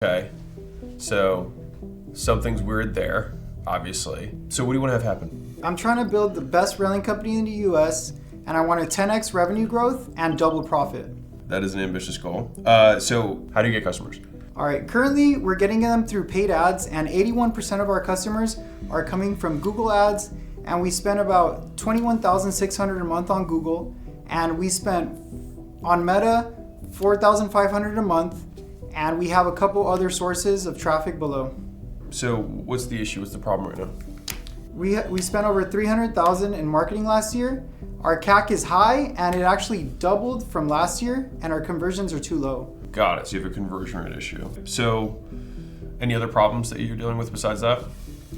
Okay, so something's weird there, obviously. So what do you want to have happen? I'm trying to build the best railing company in the US, and I want a 10x revenue growth and double profit. That is an ambitious goal. So how do you get customers? All right, currently we're getting them through paid ads, and 81% of our customers are coming from Google ads, and we spend about $21,600 a month on Google, and we spent on Meta $4,500 a month, and we have a couple other sources of traffic below. So what's the issue? What's the problem right now? We spent over $300,000 in marketing last year. Our CAC is high, and it actually doubled from last year, and our conversions are too low. Got it. So you have a conversion rate issue. So any other problems that you're dealing with besides that?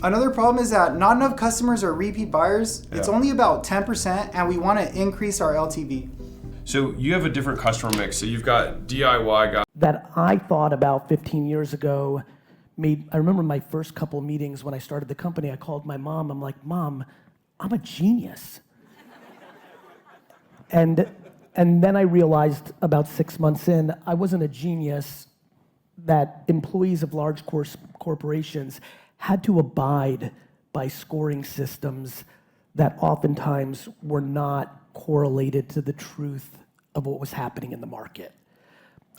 Another problem is that not enough customers are repeat buyers. It's only about 10%, and we want to increase our LTV. So you have a different customer mix. So you've got DIY guys. That I thought about 15 years ago I remember my first couple meetings when I started the company, I called my mom. I'm like, Mom, I'm a genius. And then I realized about 6 months in, I wasn't a genius, that employees of large corporations had to abide by scoring systems that oftentimes were not correlated to the truth of what was happening in the market.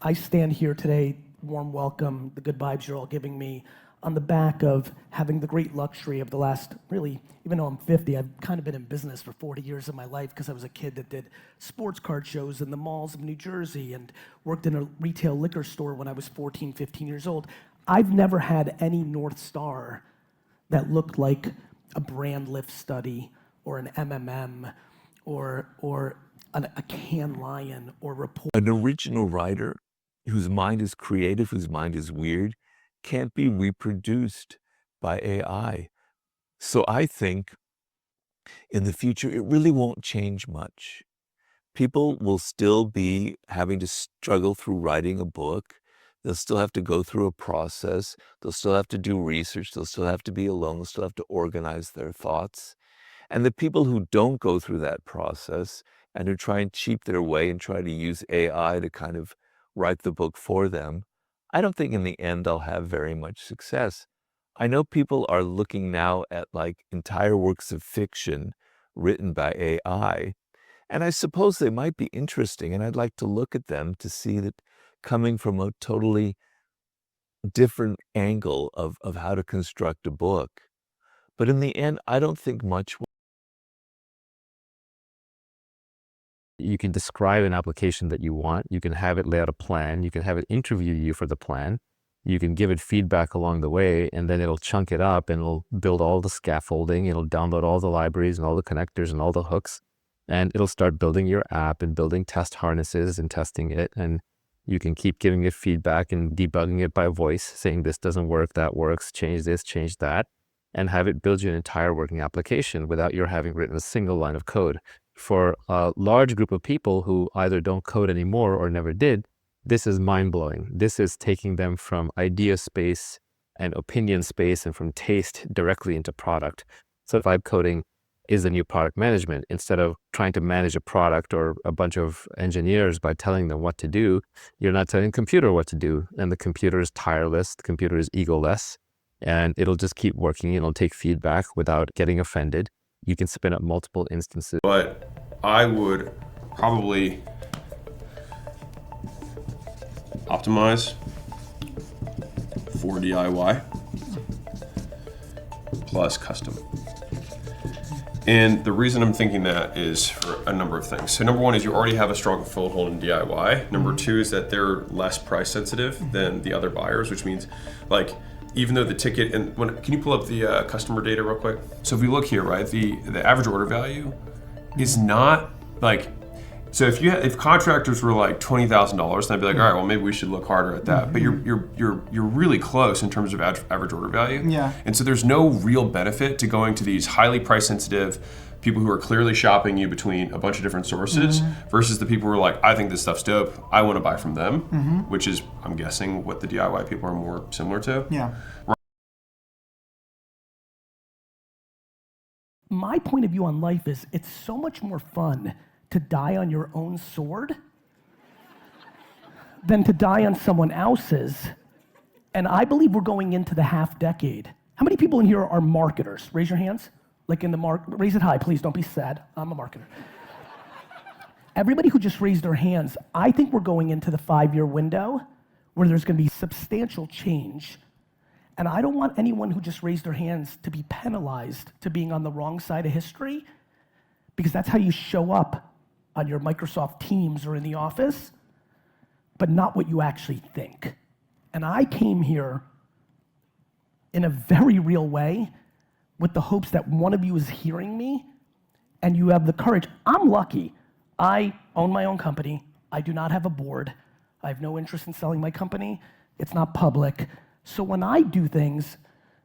I stand here today, warm welcome, the good vibes you're all giving me, on the back of having the great luxury of the last, really, even though I'm 50, I've kind of been in business for 40 years of my life because I was a kid that did sports card shows in the malls of New Jersey and worked in a retail liquor store when I was 14, 15 years old. I've never had any North Star that looked like a brand lift study or an MMM or a Cannes Lion or report. An original writer whose mind is creative, whose mind is weird, can't be reproduced by AI. So I think in the future, it really won't change much. People will still be having to struggle through writing a book. They'll still have to go through a process. They'll still have to do research. They'll still have to be alone. They'll still have to organize their thoughts. And the people who don't go through that process and who try and cheat their way and try to use AI to kind of write the book for them, I don't think in the end they'll have very much success. I know people are looking now at like entire works of fiction written by AI, and I suppose they might be interesting, and I'd like to look at them to see that coming from a totally different angle of how to construct a book. But in the end, I don't think much will. You can describe an application that you want. You can have it lay out a plan. You can have it interview you for the plan. You can give it feedback along the way, and then it'll chunk it up and it'll build all the scaffolding. It'll download all the libraries and all the connectors and all the hooks, and it'll start building your app and building test harnesses and testing it. And you can keep giving it feedback and debugging it by voice, saying this doesn't work, that works, change this, change that, and have it build you an entire working application without your having written a single line of code. For a large group of people who either don't code anymore or never did, this is mind-blowing. This is taking them from idea space and opinion space and from taste directly into product. So vibe coding is the new product management. Instead of trying to manage a product or a bunch of engineers by telling them what to do, you're not telling the computer what to do. And the computer is tireless, the computer is egoless, and it'll just keep working. It'll take feedback without getting offended. You can spin up multiple instances. But I would probably optimize for DIY plus custom. And the reason I'm thinking that is for a number of things. So number one is you already have a strong foothold in DIY. Number two is that they're less price sensitive than the other buyers, which means like, even though the ticket, and can you pull up the customer data real quick? So if we look here, right, the average order value is not like, so if contractors were like $20,000, then I'd be like, all right, well maybe we should look harder at that. But you're really close in terms of average order value. Yeah. And so there's no real benefit to going to these highly price sensitive people who are clearly shopping you between a bunch of different sources versus the people who are like, I think this stuff's dope, I want to buy from them, which is, I'm guessing, what the DIY people are more similar to. Yeah. My point of view on life is it's so much more fun to die on your own sword than to die on someone else's And I believe we're going into the half decade. How many people in here are marketers? Raise your hands. Like in the raise it high, please, don't be sad. I'm a marketer. Everybody who just raised their hands, I think we're going into the 5-year window where there's gonna be substantial change. And I don't want anyone who just raised their hands to be penalized to being on the wrong side of history, because that's how you show up on your Microsoft Teams or in the office, but not what you actually think. And I came here in a very real way with the hopes that one of you is hearing me and you have the courage. I'm lucky. I own my own company. I do not have a board. I have no interest in selling my company. It's not public. So when I do things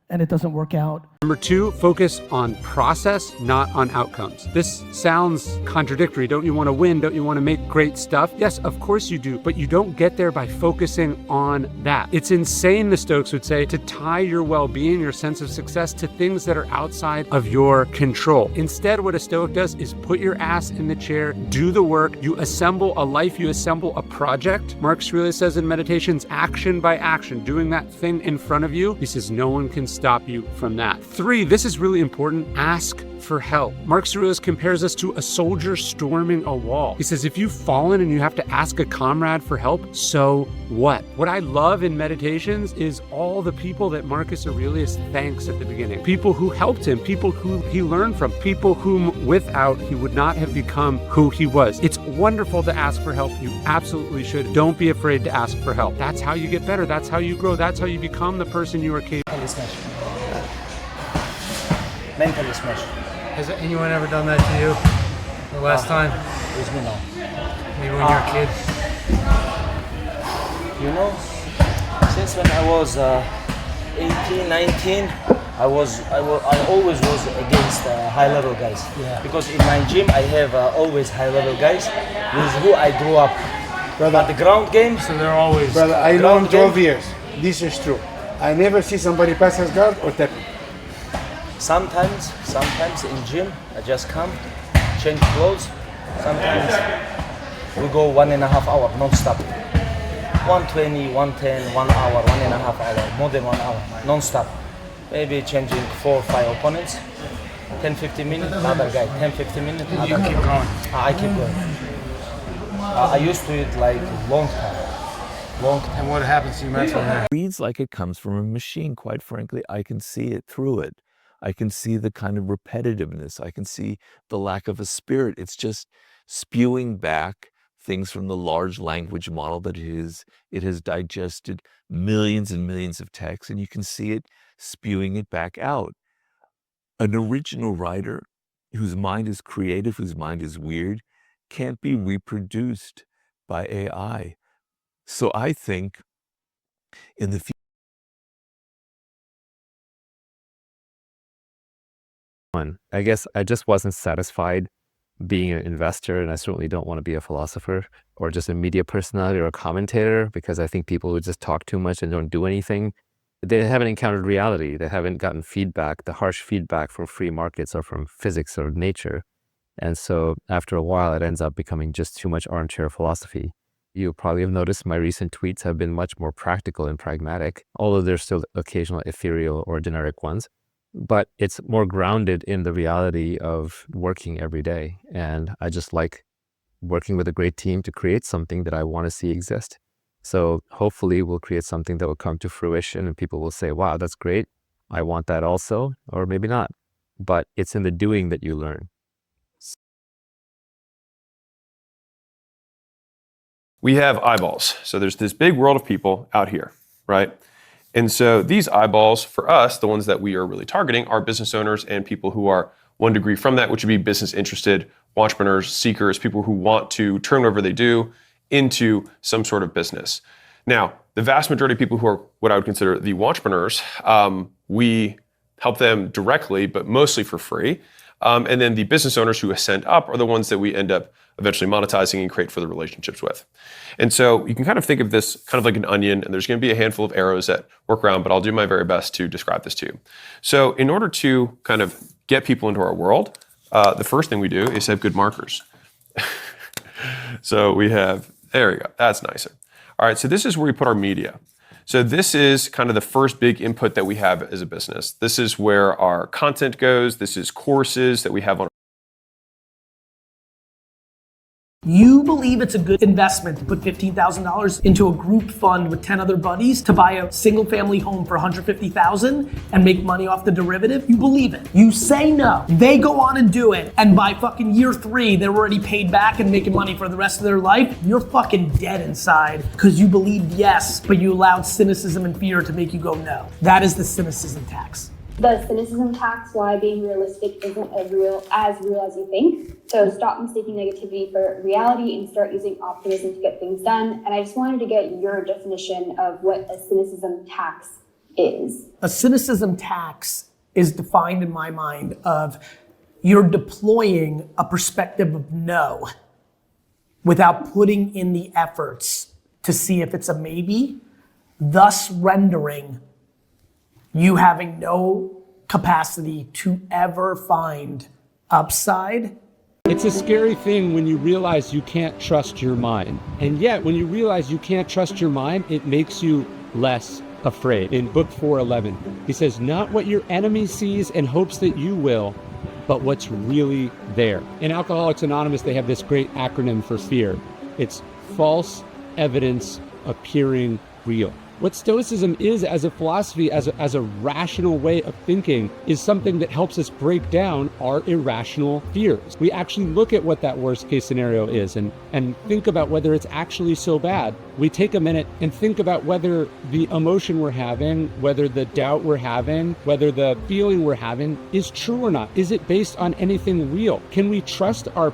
and it doesn't work out. Number 2, focus on process, not on outcomes. This sounds contradictory. Don't you want to win? Don't you want to make great stuff? Yes, of course you do, but you don't get there by focusing on that. It's insane, the Stoics would say, to tie your well-being, your sense of success to things that are outside of your control. Instead, what a Stoic does is put your ass in the chair, do the work, you assemble a life, you assemble a project. Marcus Aurelius says in Meditations, action by action, doing that thing in front of you. He says no one can stop you from that. 3, this is really important, ask for help. Marcus Aurelius compares us to a soldier storming a wall. He says, if you've fallen and you have to ask a comrade for help, so what? What I love in Meditations is all the people that Marcus Aurelius thanks at the beginning. People who helped him, people who he learned from, people whom without he would not have become who he was. It's wonderful to ask for help. You absolutely should. Don't be afraid to ask for help. That's how you get better. That's how you grow. That's how you become the person you are capable of. Mentally smash. Has anyone ever done that to you? The last time? With me now. Maybe when you were a kid? You know, since when I was 18, 19, I always was against high-level guys. Yeah. Because in my gym, I have always high-level guys with who I grew up. Brother, but the ground game, So they're always... brother, I know in Ground game. 12 years. This is true. I never see somebody pass his guard or tap him. sometimes in gym, I just come, change clothes. Sometimes we go 1.5 hours non-stop. 120, 110, 1 hour, 1.5 hour, more than 1 hour, non-stop. Maybe changing 4 or 5 opponents. 10, 15 minutes, another guy. 10, 15 minutes, another You guy. keep going. I keep going. I used to it like long time. And what happens to you mentally? It reads like it comes from a machine. Quite frankly, I can see it through it. I can see the kind of repetitiveness. I can see the lack of a spirit. It's just spewing back things from the large language model that it has digested millions and millions of texts, and you can see it spewing it back out. An original writer whose mind is creative, whose mind is weird, can't be reproduced by AI. So I think in the future, I guess I just wasn't satisfied being an investor, and I certainly don't want to be a philosopher or just a media personality or a commentator, because I think people who just talk too much and don't do anything, they haven't encountered reality. They haven't gotten feedback, the harsh feedback from free markets or from physics or nature. And so after a while, it ends up becoming just too much armchair philosophy. You probably have noticed my recent tweets have been much more practical and pragmatic, although there's still occasional ethereal or generic ones. But it's more grounded in the reality of working every day. And I just like working with a great team to create something that I want to see exist. So hopefully we'll create something that will come to fruition and people will say, wow, that's great. I want that also, or maybe not. But it's in the doing that you learn. We have eyeballs. So there's this big world of people out here, right? And so these eyeballs, for us, the ones that we are really targeting, are business owners and people who are 1 degree from that, which would be business interested, entrepreneurs, seekers, people who want to turn whatever they do into some sort of business. Now, the vast majority of people who are what I would consider the entrepreneurs, we help them directly, but mostly for free. And then the business owners who ascend up are the ones that we end up eventually monetizing and create further relationships with. And so you can kind of think of this kind of like an onion, and there's going to be a handful of arrows that work around, but I'll do my very best to describe this to you. So in order to kind of get people into our world, the first thing we do is have good markers. So we have, there we go, that's nicer. All right, so this is where we put our media. So this is kind of the first big input that we have as a business. This is where our content goes. This is courses that we have on. You believe it's a good investment to put $15,000 into a group fund with 10 other buddies to buy a single family home for $150,000 and make money off the derivative? You believe it. You say no. They go on and do it. And by fucking year 3, they're already paid back and making money for the rest of their life. You're fucking dead inside because you believed yes, but you allowed cynicism and fear to make you go no. That is the cynicism tax. The cynicism tax, why being realistic isn't as real as you think. So stop mistaking negativity for reality and start using optimism to get things done. And I just wanted to get your definition of what a cynicism tax is. A cynicism tax is defined in my mind of you're deploying a perspective of no without putting in the efforts to see if it's a maybe, thus rendering you having no capacity to ever find upside. It's a scary thing when you realize you can't trust your mind. And yet, when you realize you can't trust your mind, it makes you less afraid. In book 411, he says, not what your enemy sees and hopes that you will, but what's really there. In Alcoholics Anonymous, they have this great acronym for fear. It's false evidence appearing real. What Stoicism is as a philosophy, as a rational way of thinking, is something that helps us break down our irrational fears. We actually look at what that worst case scenario is and think about whether it's actually so bad. We take a minute and think about whether the emotion we're having, whether the doubt we're having, whether the feeling we're having is true or not. Is it based on anything real? Can we trust our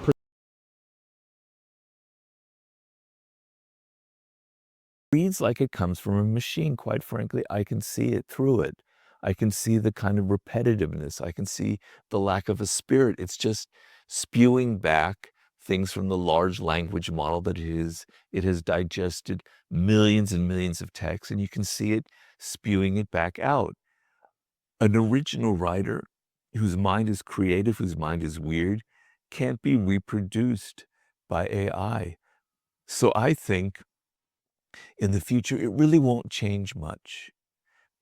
Reads like it comes from a machine, quite frankly. I can see it through it. I can see the kind of repetitiveness. I can see the lack of a spirit. It's just spewing back things from the large language model that it has digested millions and millions of texts, and you can see it spewing it back out. An original writer whose mind is creative, whose mind is weird, can't be reproduced by AI. So I think in the future, it really won't change much.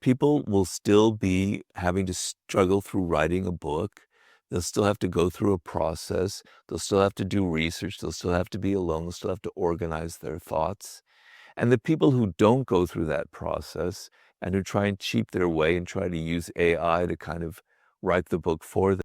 People will still be having to struggle through writing a book. They'll still have to go through a process. They'll still have to do research. They'll still have to be alone. They'll still have to organize their thoughts. And the people who don't go through that process and who try and cheat their way and try to use AI to kind of write the book for them.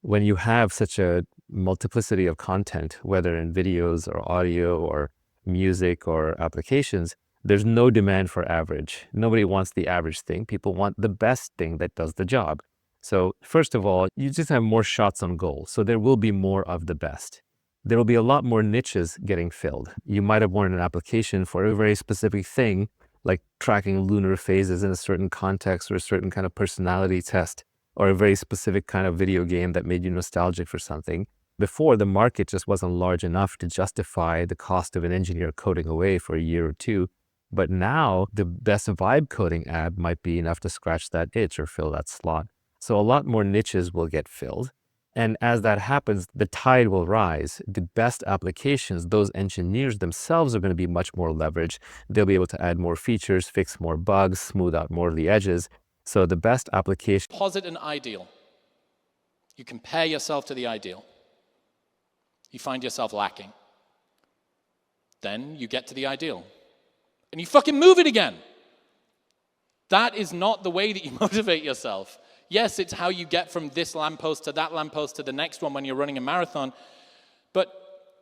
When you have such a multiplicity of content, whether in videos or audio or music or applications, there's no demand for average. Nobody wants the average thing. People want the best thing that does the job. So first of all, you just have more shots on goal. So there will be more of the best. There will be a lot more niches getting filled. You might have wanted an application for a very specific thing, like tracking lunar phases in a certain context or a certain kind of personality test, or a very specific kind of video game that made you nostalgic for something. Before, the market just wasn't large enough to justify the cost of an engineer coding away for a year or two. But now, the best vibe coding ad might be enough to scratch that itch or fill that slot. So a lot more niches will get filled. And as that happens, the tide will rise. The best applications, those engineers themselves are going to be much more leveraged. They'll be able to add more features, fix more bugs, smooth out more of the edges. So the best application. Posit an ideal. You compare yourself to the ideal. You find yourself lacking. Then you get to the ideal. And you fucking move it again. That is not the way that you motivate yourself. Yes, it's how you get from this lamppost to that lamppost to the next one when you're running a marathon. But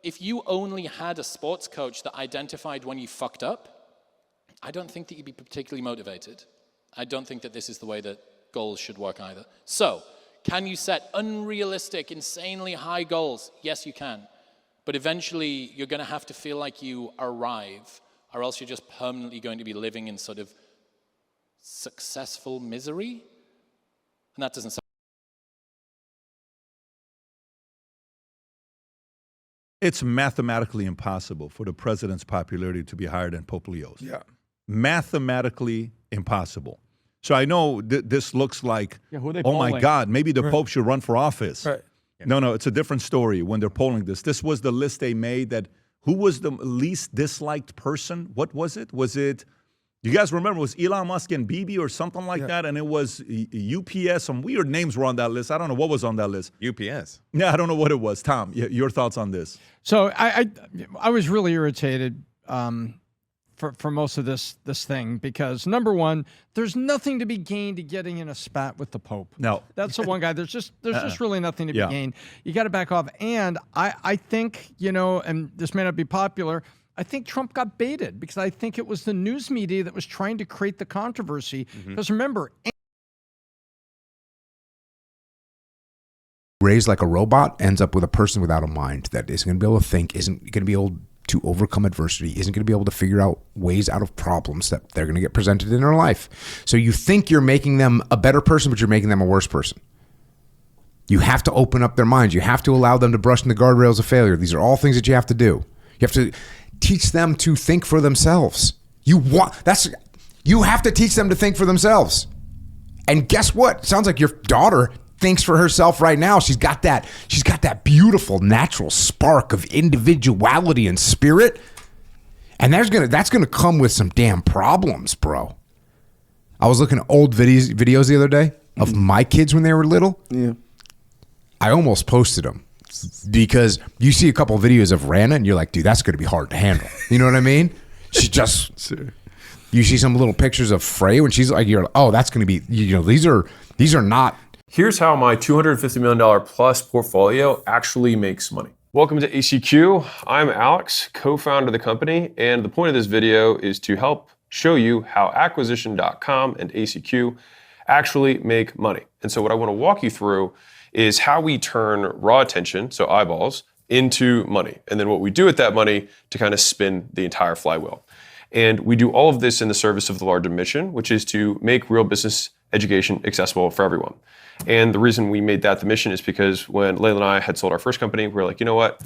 if you only had a sports coach that identified when you fucked up, I don't think that you'd be particularly motivated. I don't think that this is the way that goals should work either. So, can you set unrealistic, insanely high goals? Yes, you can. But eventually, you're going to have to feel like you arrive, or else you're just permanently going to be living in sort of successful misery. And that doesn't sound... It's mathematically impossible for the president's popularity to be higher than Pope Leo's. Yeah. Mathematically impossible. So I know this looks like, who are they oh my polling? God, maybe the Pope should run for office. Right. No, it's a different story when they're polling this. This was the list they made that who was the least disliked person? What was it? Was it, you guys remember, it was Elon Musk and Bibi or something like that? And it was UPS. Some weird names were on that list. I don't know what was on that list. UPS. Yeah, I don't know what it was. Tom, your thoughts on this? So I was really irritated for most of this thing because, number one, there's nothing to be gained to getting in a spat with the Pope. No. That's the one guy. There's just really nothing to be gained. You got to back off. And I think, and this may not be popular, I think Trump got baited because I think it was the news media that was trying to create the controversy. Because remember, raised like a robot ends up with a person without a mind that isn't going to be able to think, isn't going to be able to overcome adversity, isn't going to be able to figure out ways out of problems that they're going to get presented in their life. So you think you're making them a better person, but you're making them a worse person. You have to open up their minds. You have to allow them to brush in the guardrails of failure. These are all things that you have to do. You have to teach them to think for themselves. You have to teach them to think for themselves. And guess what? Sounds like your daughter thinks for herself right now. She's got that beautiful natural spark of individuality and spirit. And that's gonna come with some damn problems, bro. I was looking at old videos the other day of my kids when they were little. Yeah. I almost posted them because you see a couple of videos of Rana and you're like, dude, that's gonna be hard to handle. You know what I mean? She just Sure. You see some little pictures of Frey when she's like, you're like, oh, that's gonna be, these are not. Here's how my $250 million plus portfolio actually makes money. Welcome to ACQ. I'm Alex, co-founder of the company, and the point of this video is to help show you how acquisition.com and ACQ actually make money. And so what I want to walk you through is how we turn raw attention, so eyeballs, into money, and then what we do with that money to kind of spin the entire flywheel. And we do all of this in the service of the larger mission, which is to make real business education accessible for everyone. And the reason we made that the mission is because when Layla and I had sold our first company, we were like, you know what?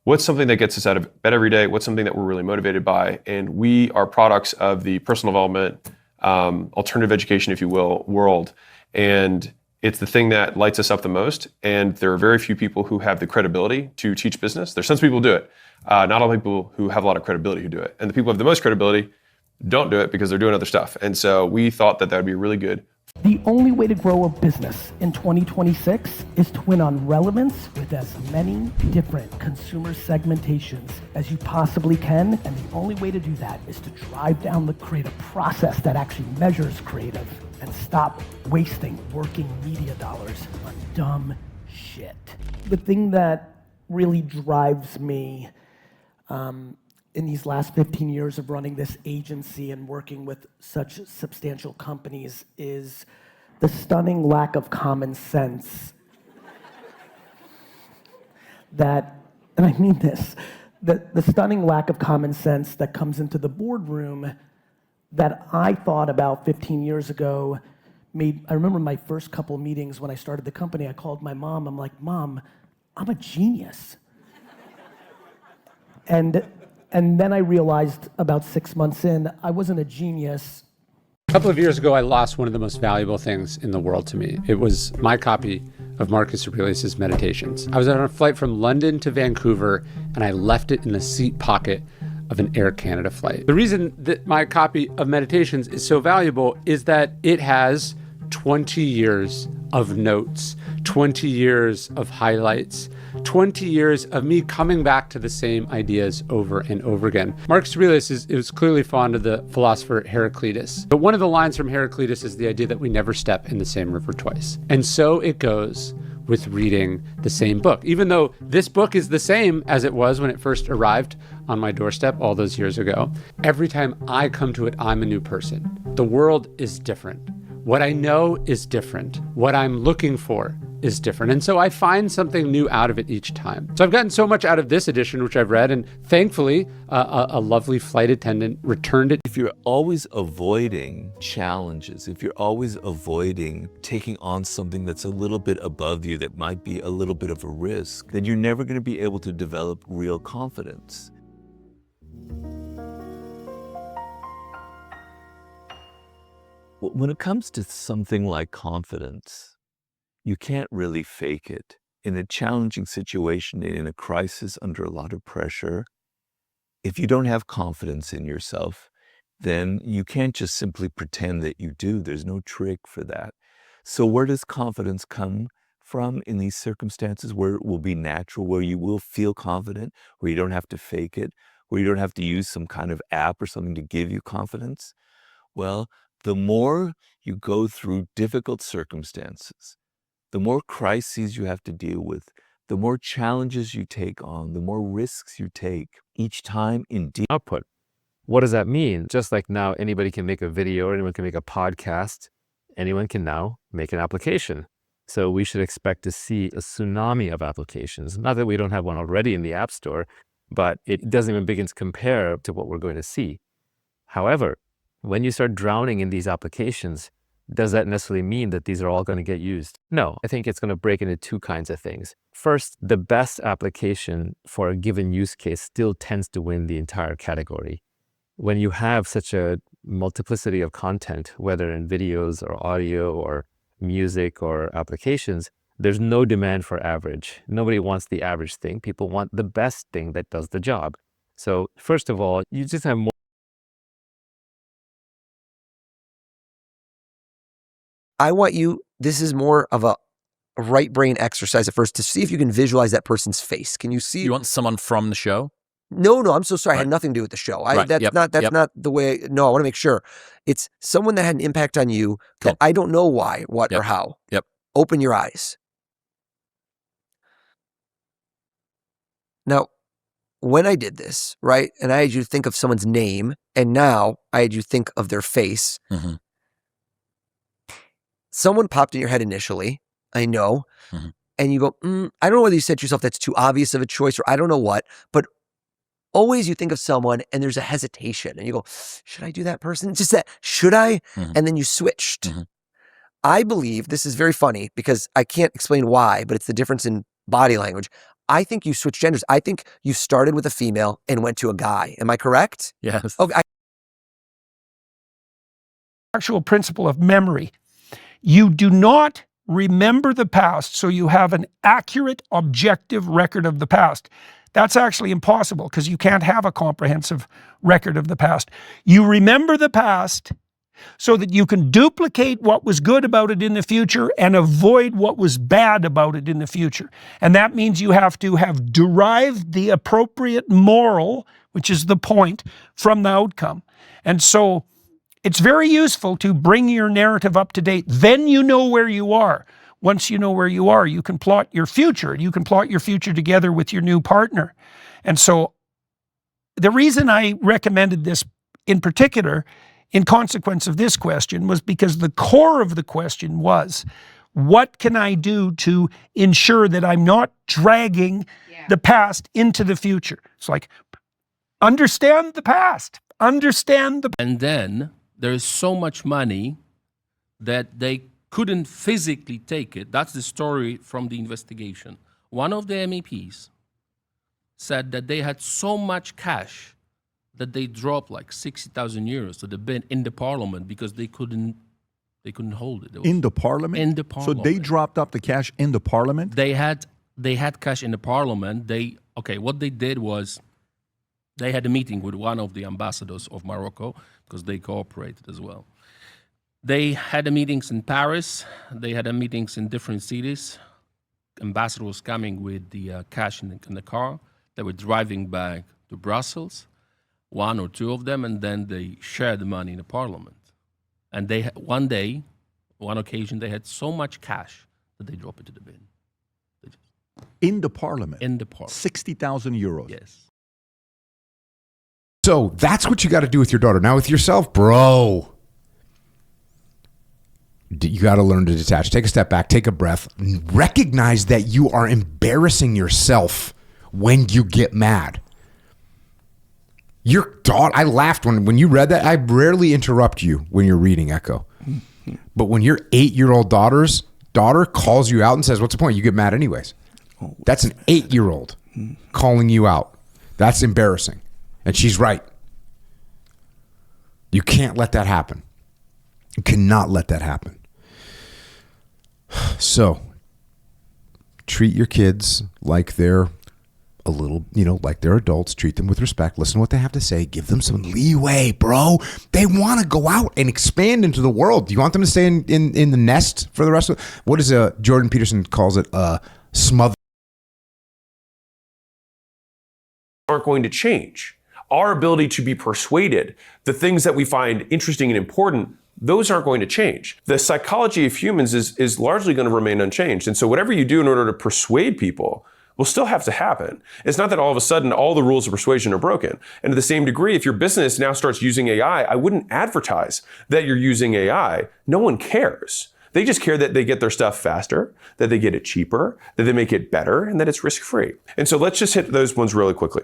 What's something that gets us out of bed every day? What's something that we're really motivated by? And we are products of the personal development, alternative education, if you will, world. And it's the thing that lights us up the most. And there are very few people who have the credibility to teach business. There's some people who do it. Not all people who have a lot of credibility who do it. And the people who have the most credibility don't do it because they're doing other stuff. And so we thought that would be really good. The only way to grow a business in 2026 is to win on relevance with as many different consumer segmentations as you possibly can. And the only way to do that is to drive down the creative process that actually measures creative and stop wasting working media dollars on dumb shit. The thing that really drives me in these last 15 years of running this agency and working with such substantial companies is the stunning lack of common sense that, and I mean this, the stunning lack of common sense that comes into the boardroom that I thought about 15 years ago I remember my first couple meetings when I started the company, I called my mom, I'm like, Mom, I'm a genius. And then I realized about 6 months in, I wasn't a genius. A couple of years ago, I lost one of the most valuable things in the world to me. It was my copy of Marcus Aurelius' Meditations. I was on a flight from London to Vancouver, and I left it in the seat pocket of an Air Canada flight. The reason that my copy of Meditations is so valuable is that it has 20 years of notes, 20 years of highlights, 20 years of me coming back to the same ideas over and over again. Marcus Aurelius is clearly fond of the philosopher Heraclitus. But one of the lines from Heraclitus is the idea that we never step in the same river twice. And so it goes with reading the same book. Even though this book is the same as it was when it first arrived on my doorstep all those years ago, every time I come to it, I'm a new person. The world is different. What I know is different. What I'm looking for is different. And so I find something new out of it each time. So I've gotten so much out of this edition, which I've read, and thankfully, a lovely flight attendant returned it. If you're always avoiding challenges, if you're always avoiding taking on something that's a little bit above you, that might be a little bit of a risk, then you're never going to be able to develop real confidence. When it comes to something like confidence, you can't really fake it in a challenging situation, in a crisis, under a lot of pressure, if you don't have confidence in yourself, then you can't just simply pretend that you do. There's no trick for that. So where does confidence come from in these circumstances, where it will be natural, where you will feel confident, where you don't have to fake it, where you don't have to use some kind of app or something to give you confidence? Well, the more you go through difficult circumstances, the more crises you have to deal with, the more challenges you take on, the more risks you take each time in output. What does that mean? Just like now anybody can make a video, or anyone can make a podcast, anyone can now make an application. So we should expect to see a tsunami of applications. Not that we don't have one already in the App Store, but it doesn't even begin to compare to what we're going to see. However, when you start drowning in these applications, does that necessarily mean that these are all going to get used? No, I think it's going to break into two kinds of things. First, the best application for a given use case still tends to win the entire category. When you have such a multiplicity of content, whether in videos or audio or music or applications, there's no demand for average. Nobody wants the average thing. People want the best thing that does the job. So first of all, you just have more. I want you, this is more of a right brain exercise at first, to see if you can visualize that person's face. Can you see? You want someone from the show? No, I'm so sorry. I had nothing to do with the show. That's not the way. No, I want to make sure it's someone that had an impact on you that I don't know why, what, or how. Open your eyes. Now, when I did this, right, and I had you think of someone's name, and now I had you think of their face. Someone popped in your head initially, I know, and you go, I don't know whether you said to yourself that's too obvious of a choice, or I don't know what, but always you think of someone and there's a hesitation and you go, should I do that person? Just that, should I? And then you switched. I believe, this is very funny because I can't explain why, but it's the difference in body language. I think you switched genders. I think you started with a female and went to a guy. Am I correct? Yes. Okay. Actual principle of memory. You do not remember the past, so you have an accurate, objective record of the past. That's actually impossible because you can't have a comprehensive record of the past. You remember the past so that you can duplicate what was good about it in the future and avoid what was bad about it in the future. And that means you have to have derived the appropriate moral, which is the point, from the outcome. And so it's very useful to bring your narrative up to date. Then you know where you are. Once you know where you are, you can plot your future. You can plot your future together with your new partner. And so the reason I recommended this in particular, in consequence of this question, was because the core of the question was, what can I do to ensure that I'm not dragging the past into the future? It's like, understand the past, understand the... And then there is so much money that they couldn't physically take it. That's the story from the investigation. One of the MEPs said that they had so much cash that they dropped like 60,000 euros to the bin in the parliament because they couldn't hold it. In the parliament? In the parliament. So they dropped up the cash in the parliament? They had cash in the parliament. What they did was they had a meeting with one of the ambassadors of Morocco because they cooperated as well. They had meetings in Paris. They had meetings in different cities. Ambassador was coming with the cash in the car. They were driving back to Brussels, one or two of them, and then they shared the money in the parliament. And they one occasion, they had so much cash that they dropped it to the bin. In the parliament? In the parliament. 60,000 euros? Yes. So that's what you got to do with your daughter. Now with yourself, bro, you got to learn to detach. Take a step back, take a breath, recognize that you are embarrassing yourself when you get mad. Your daughter, I laughed when you read that. I rarely interrupt you when you're reading, Echo. But when your 8-year-old daughter calls you out and says, what's the point? You get mad anyways. That's an 8-year-old calling you out. That's embarrassing. And she's right. You can't let that happen. You cannot let that happen. So treat your kids like they're a little, like they're adults. Treat them with respect. Listen to what they have to say. Give them some leeway, bro. They want to go out and expand into the world. Do you want them to stay in the nest for the rest of what is Jordan Peterson calls it smother? Aren't going to change. Our ability to be persuaded, the things that we find interesting and important, those aren't going to change. The psychology of humans is largely going to remain unchanged. And so whatever you do in order to persuade people will still have to happen. It's not that all of a sudden all the rules of persuasion are broken. And to the same degree, if your business now starts using AI, I wouldn't advertise that you're using AI. No one cares. They just care that they get their stuff faster, that they get it cheaper, that they make it better, and that it's risk-free. And so let's just hit those ones really quickly.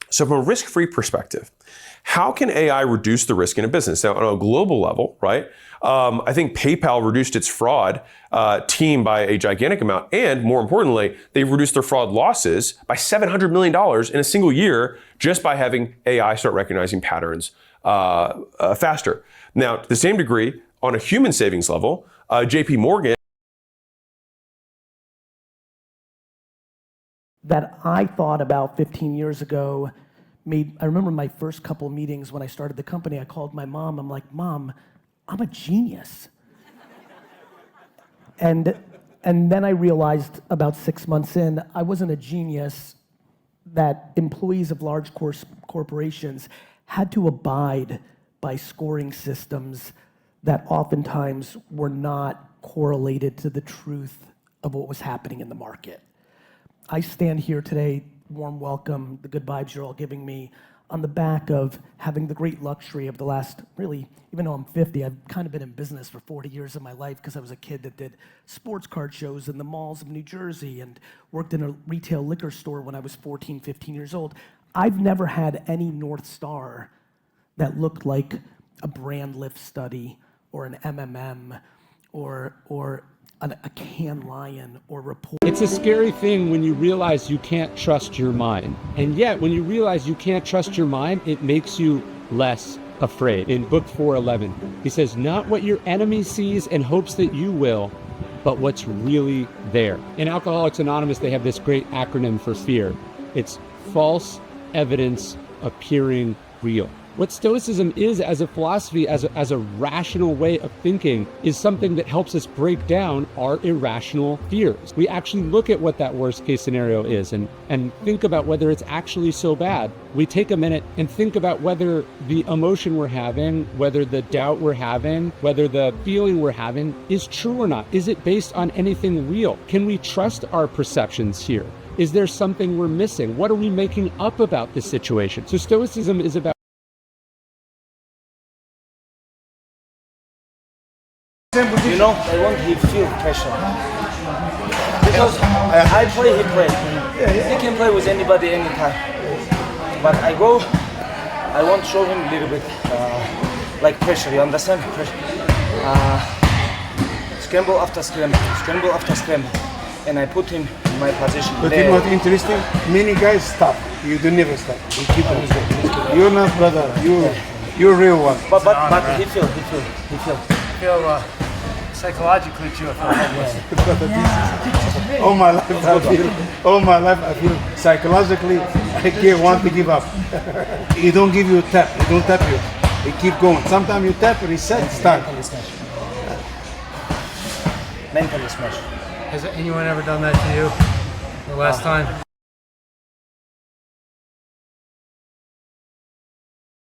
So from a risk-free perspective, how can AI reduce the risk in a business? Now, on a global level, right? I think PayPal reduced its fraud team by a gigantic amount. And more importantly, they've reduced their fraud losses by $700 million in a single year just by having AI start recognizing patterns faster. Now, to the same degree, on a human savings level, JP Morgan that I thought about 15 years ago I remember my first couple meetings when I started the company. I called my mom. I'm like, Mom, I'm a genius. And then I realized about 6 months in, I wasn't a genius, that employees of large corporations had to abide by scoring systems that oftentimes were not correlated to the truth of what was happening in the market. I stand here today, warm welcome, the good vibes you're all giving me, on the back of having the great luxury of the last, really, even though I'm 50, I've kind of been in business for 40 years of my life because I was a kid that did sports card shows in the malls of New Jersey and worked in a retail liquor store when I was 14, 15 years old. I've never had any North Star that looked like a brand lift study or an MMM or a Cannes Lion or report. It's a scary thing when you realize you can't trust your mind. And yet, when you realize you can't trust your mind, it makes you less afraid. In book 411, he says, not what your enemy sees and hopes that you will, but what's really there. In Alcoholics Anonymous, they have this great acronym for fear. It's false evidence appearing real. What Stoicism is as a philosophy, as a rational way of thinking, is something that helps us break down our irrational fears. We actually look at what that worst case scenario is and think about whether it's actually so bad. We take a minute and think about whether the emotion we're having, whether the doubt we're having, whether the feeling we're having is true or not. Is it based on anything real? Can we trust our perceptions here? Is there something we're missing? What are we making up about this situation? So Stoicism is about You know, I want him to feel pressure. Because I play, he play. He can play with anybody, anytime. But I want to show him a little bit like pressure, you understand? Pressure. Scramble after scramble, scramble after scramble. And I put him in my position. But you know what interesting? Many guys stop. You do never stop. You keep on. You're not brother. You're a real one. But he feel. Psychologically too, I feel helpless. All my life I feel psychologically I can't want to give up. He don't give you a tap. He don't tap you. He keep going. Sometimes you tap, reset, start. Mentally smash. Has anyone ever done that to you the last time?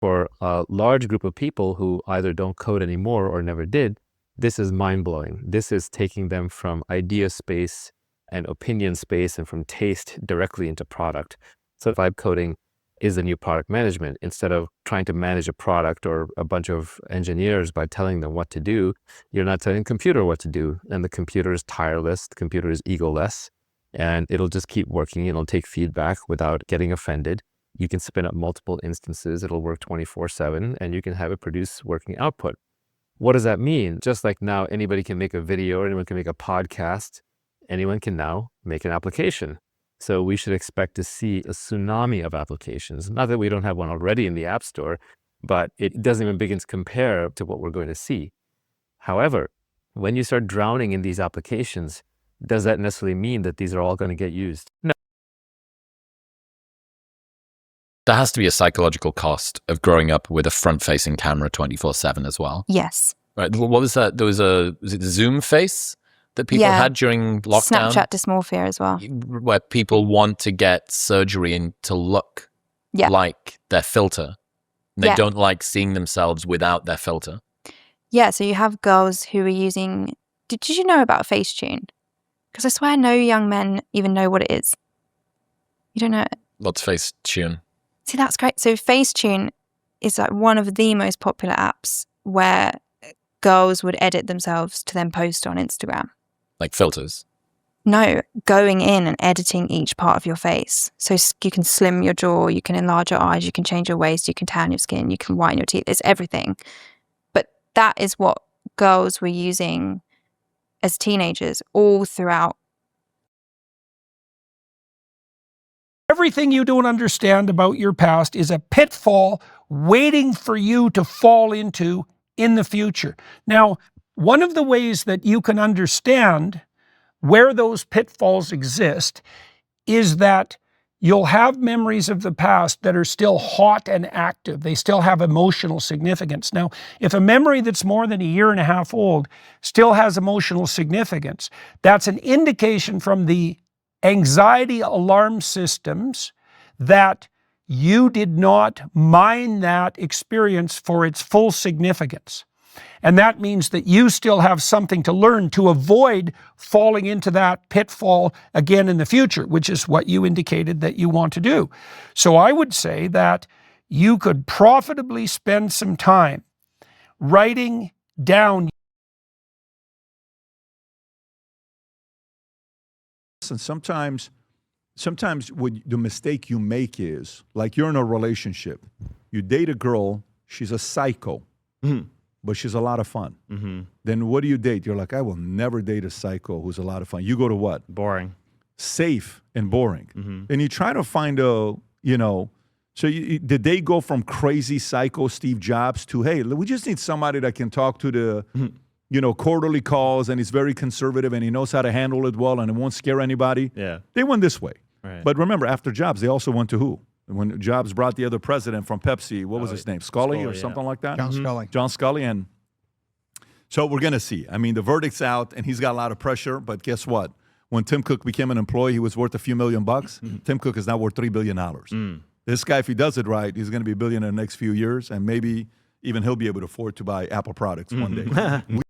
For a large group of people who either don't code anymore or never did, this is mind-blowing. This is taking them from idea space and opinion space and from taste directly into product. So vibe coding is the new product management. Instead of trying to manage a product or a bunch of engineers by telling them what to do, you're not telling the computer what to do. And the computer is tireless, the computer is egoless, and it'll just keep working. It'll take feedback without getting offended. You can spin up multiple instances. It'll work 24/7, and you can have it produce working output. What does that mean? Just like now, anybody can make a video, anyone can make a podcast, anyone can now make an application. So we should expect to see a tsunami of applications. Not that we don't have one already in the App Store, but it doesn't even begin to compare to what we're going to see. However, when you start drowning in these applications, does that necessarily mean that these are all going to get used? No. There has to be a psychological cost of growing up with a front-facing camera 24/7 as well. Yes. Right. What was that? There was was it the Zoom face that people had during lockdown? Snapchat dysmorphia as well. Where people want to get surgery and to look like their filter. And they don't like seeing themselves without their filter. Yeah, so you have girls who are using... Did you know about Facetune? Because I swear no young men even know what it is. You don't know it? What's Facetune? See, that's great. So Facetune is like one of the most popular apps where girls would edit themselves to then post on Instagram. Like filters? No, going in and editing each part of your face. So you can slim your jaw, you can enlarge your eyes, you can change your waist, you can tan your skin, you can whiten your teeth. It's everything. But that is what girls were using as teenagers all throughout. Everything you don't understand about your past is a pitfall waiting for you to fall into in the future. Now, one of the ways that you can understand where those pitfalls exist is that you'll have memories of the past that are still hot and active. They still have emotional significance. Now, if a memory that's more than a year and a half old still has emotional significance, that's an indication from the anxiety alarm systems that you did not mine that experience for its full significance. And that means that you still have something to learn to avoid falling into that pitfall again in the future, which is what you indicated that you want to do. So I would say that you could profitably spend some time writing down. And sometimes what the mistake you make is, like, you're in a relationship, you date a girl, she's a psycho, but she's a lot of fun. Then what do you date? You're like, I will never date a psycho who's a lot of fun. You go to what? Boring. Safe and boring. And you try to find a, so did they go from crazy psycho Steve Jobs to, hey, we just need somebody that can talk to the, quarterly calls, and he's very conservative and he knows how to handle it well and it won't scare anybody? Yeah. They went this way. Right. But remember, after Jobs, they also went to who? When Jobs brought the other president from Pepsi, what was his name? Scully or something like that? John Scully. John Scully. And so we're going to see. I mean, the verdict's out and he's got a lot of pressure, but guess what? When Tim Cook became an employee, he was worth a few $1 million. Tim Cook is now worth $3 billion. This guy, if he does it right, he's going to be a billionaire in the next few years, and maybe even he'll be able to afford to buy Apple products one day.